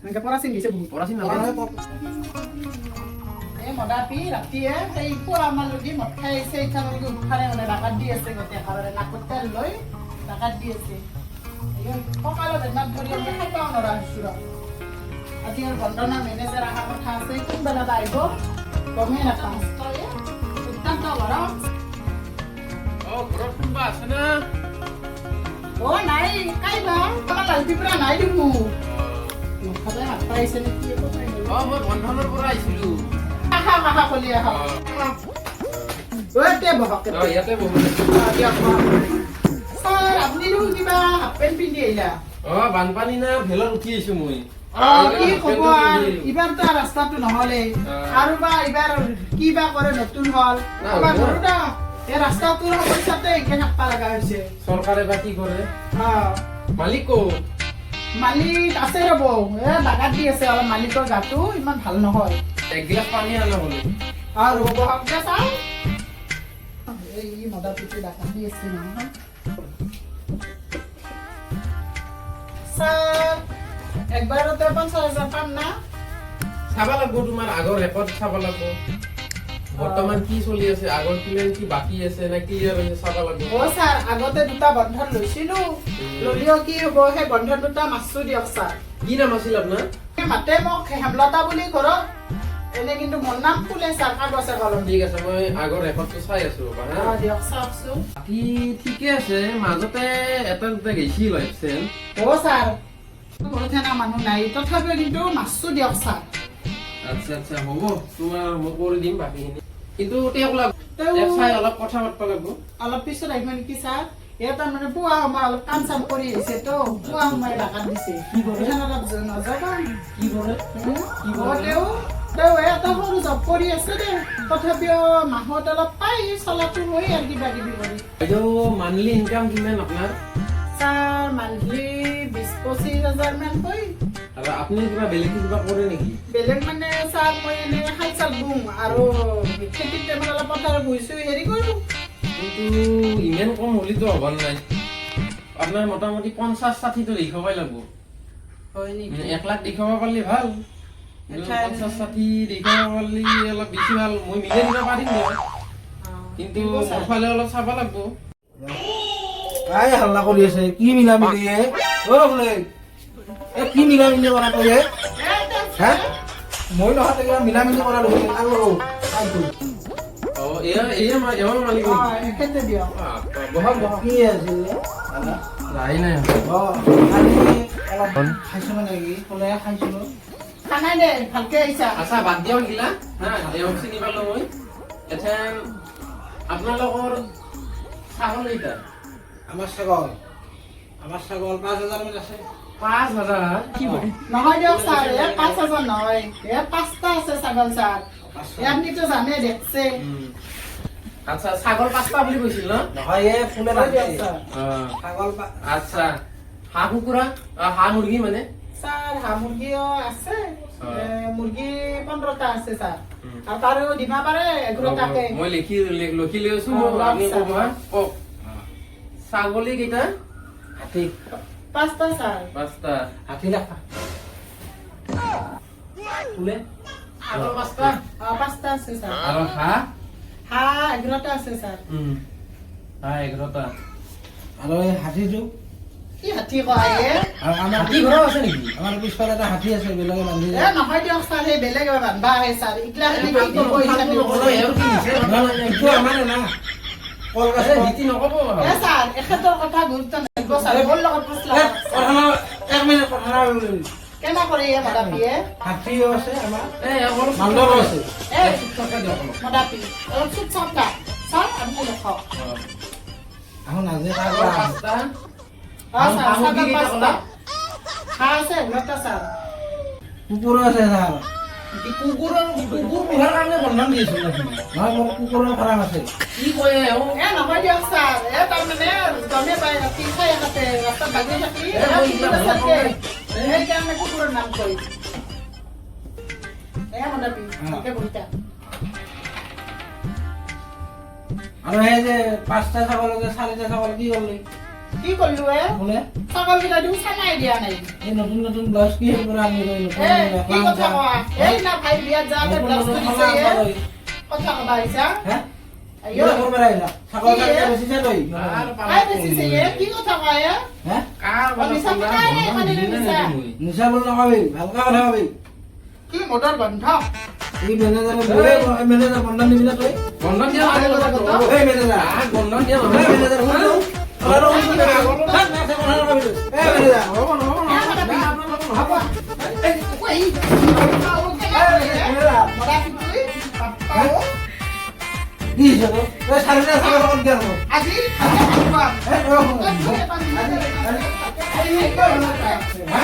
এনেকে পৰাচিন দিছে বহুত পৰাচিন এই মদাপি ৰাতিয়ে সেই পুৱা আমাৰ লগি মদ খাই আহিছে ইথানলৈকে উঠাৰে মানে ডাকাত দি আছে গোটেই একেবাৰে নাকত তেল লৈ ডাকাত দি আছে সকালত এমাত ধৰি আমি খাই পাওঁ নৰা হৈছোঁ ৰ আজি মোৰ বন্ধনা মেনেজাৰ অহা কথা আছে কোনবেলা আহিব গমেই নাপাওঁ অত্যন্ত গৰম ঘৰত কোনোবা আছে না নাই কাই বা তোমাৰ লালটি পৰা নাই দেখো সদায় হাত পাইছে নেকি মই বন্ধনৰ পৰা আহিছিলো আহা আহা কলি আহা ইয়াতে বহক ইয়াতে বহু ছাৰ আপুনি দেখোন কিবা হাফ পেণ্ট পিন্ধি আহিলা বানপানী না ভেলত উঠি আহিছো মই কি ক'ব আৰু এইবাৰতো ৰাস্তাটো নহলে আৰু বা এইবাৰ কি বা কৰে নতুন হল এই ৰাস্তাটোৰ সমস্যাতে একে থাকবা লগা হৈছে চৰকাৰে বা কি কৰে মালিক মালিক আছে ৰ'ব ডাকাত দি আছে অলপ মালিকৰ গাটো ইমান ভাল নহয় একগিলাচ পানী আনা বোলে আৰু বহক দে চাওঁ এই মদা পিঠি ডাকাত দি আছে নহয় ছাৰ একবাৰতে 50,000 পাম না চাব লাগিব তোমাৰ আগৰ ৰেকৰ্ড চাব লাগিব বৰ্তমান কি চলি আছে আগৰ কিমান কি বাকি আছে না ক্লিয়াৰ হৈছে চাব লাগিব ছাৰ আগতে দুটা বন্ধন লৈছিলো ললিও কি হ'ব সেই বন্ধন দুটা মাছো দিয়ক ছাৰ কি নাম আছিল আপোনাৰ মাতে মোক হেমলতা বুলি ঘৰত এনে কিন্তু মোৰ নাম ফুলে ছাৰ কাগজে কলম ঠিক আছে মই আগৰ ৰেকৰ্ডটো চাই আছো দিয়ক চাওকচোন বাকী ঠিকে আছে মাজতে এটা দুটা গৈছিল এপচেণ্ট ছাৰ ঘৰত সেনা মানুহ নাই তথাপিও কিন্তু মাছো দিয়ক ছাৰ আচ্ছা আচ্ছা হ'ব তোমাৰ মই কৰি দিম বাকীখিনি কিন্তু তেওঁক চাই অলপ কথা পাতিব লাগিব অলপ পিছত আহিব নেকি ছাৰ তাৰমানে পুৱা সময় অলপ কাম চাম কৰি আহিছে তো পুৱা সময় ডাকাত দিছে কি কৰে অলপ নজবা কি কৰে তেওঁ এটা সৰু জব কৰি আছে দে তথাপিও মাহত অলপ পাই চলাটো হৈ আৰু কিবা কিবি কৰি বাইদেউ মান্থলি ইনকাম কিমান আপোনাৰ ছাৰ মান্থলি 20-25,000 মান হৈ আৰু আপুনি কিবা বেলেগ কিবা কৰে নেকি বেলেগ মানে ছাৰ মই এনে শাল চাল বুং আৰু খেতিৰ টাইমত অলপ পথাৰত বহিছোঁ হেৰি কৰোঁ কিন্তু ইমান কম হ'লেতো হ'ব নাই আপোনাৰ মোটামুটি 50-60টো দেখাবই লাগিব হয় নেকি 1 লাখ দেখাব পাৰিলে ভাল 50-60 দেখাব পাৰিলে অলপ বেছি ভাল মই মিলাই দিব পাৰিম কিন্তু মোৰ ফালে অলপ চাব লাগিব কাই হাল্লা কৰি আছে কি মিলা মিলি বোলে কি মিলা মিলি কৰা কয় হা মই নহতে কিবা মিলা মিলি কৰা দেখোন আৰু মালিক এখেতে দিয়ক বহক বহক কি আছিল নাই নাই অলপ খাইছিলো নেকি ক'লে খাইছিলো খানাই দে ভালকে আহিছা আচ্ছা বাদ দিয়ক গিলা এওঁক চিনি পালো মই এতিয়া আপোনালোকৰ ছাগল কেইটা আমাৰ ছাগল 5,000 মান আছে 5,000 কি বলে নহয় দিয়ক ছাৰ 5,000 নহয় 5টা আছে ছাগল ছাৰ আপনিতো জানে দেখছে আচ্ছা ছাগল 5টা বুলি কৈছিল ন নহয় ফুলে ছাগল আচ্ছা হাঁহ কুকুৰা হাঁহ মুৰ্গী মানে ছাৰ হাঁহ মুৰ্গীও আছে মুৰ্গী 15টা আছে ছাৰ আৰু তাৰো দিবা পাৰে 11টাকে মই লিখি লৈ আছো আপুনি ক'ব কওক ছাগলী কেইটা হাতী 5টা ছাৰ 5টা হাতী লাখা ফুলে ছাগল 5টা 5টা আছে ছাৰ আৰু হাঁহ 11টা আছে ছাৰ হাঁহ 11টা আৰু এই হাতীটো কি হাতী কয় আৰু আমাৰ হাতী ঘৰ আছে নেকি আমাৰ পিছফালে এটা হাতী আছে বেলেগে বান্ধি নহয় দিয়ক ছাৰ সেই বেলেগ বান্ধবা আহে ছাৰ ইগলা এইটো আমাৰ না কলগছ নীতি নক'ব ছাৰ এখেতৰ কথা গুৰুত্ব নিদিব ছাৰ মোৰ লগত ফচলা এক মিনিট কথা কেনে কৰে মদাপিয়ে হাতীও আছে আমাৰ অলপ মান্দৰো আছে মদাপি অলপ চুপ চাপ ছাৰ আপুনি দেখক আহোঁ নাজে কুকুৰো আছে ছাৰ কুকুৰ পোহাৰ কাৰণে বন্ধন দি আছো নহয় মোৰ কুকুৰৰ ফাৰ্ম আছে কি কয় নহয় দিয়ক ছাৰ তাৰমানে গমে পাই ৰাতি খাই এখাতে ৰাস্তাত বাগি থাকি সেইকাৰণে কুকুৰৰ নাম কয় মদাপি বহিতা আৰু সেই যে 5টা ছাগল আছে 4টা ছাগল কি কৰিলি কি কৰিলো বোলে ছাগলকেইটা দিও চানাই দিয়া নাই এই নতুন নতুন ব্লাউজ কি হেৰি পৰা আনি লৈ কি কথা কোৱা এই না ভাই বিয়াত যাওঁতে ব্লাউজ দিছে কথা কবা আহিছা হে আইও কৰিব আহিলা ছাগল কাটে বেচিছে তই ভাই বেছিছে কি কথা কয় হে নিচা পকাই নাই মানে নিচা নিচা বল নকবি ভালকে কথা কবি কি মটৰ বন্ধ এই মেনেজাৰ বন্ধন দিবি না তই বন্ধন দিয়া এই মেনেজাৰ বন্ধন দিয়া এই মেনেজাৰ শুনো আৰু শুনো না কথা নকবি এই মেনেজাৰ হ'ব নহ'ব হ'ব এই কৈ কি হৈছে তই চাৰিটা ছাগল লগত দিয়া হ'ব আজি এই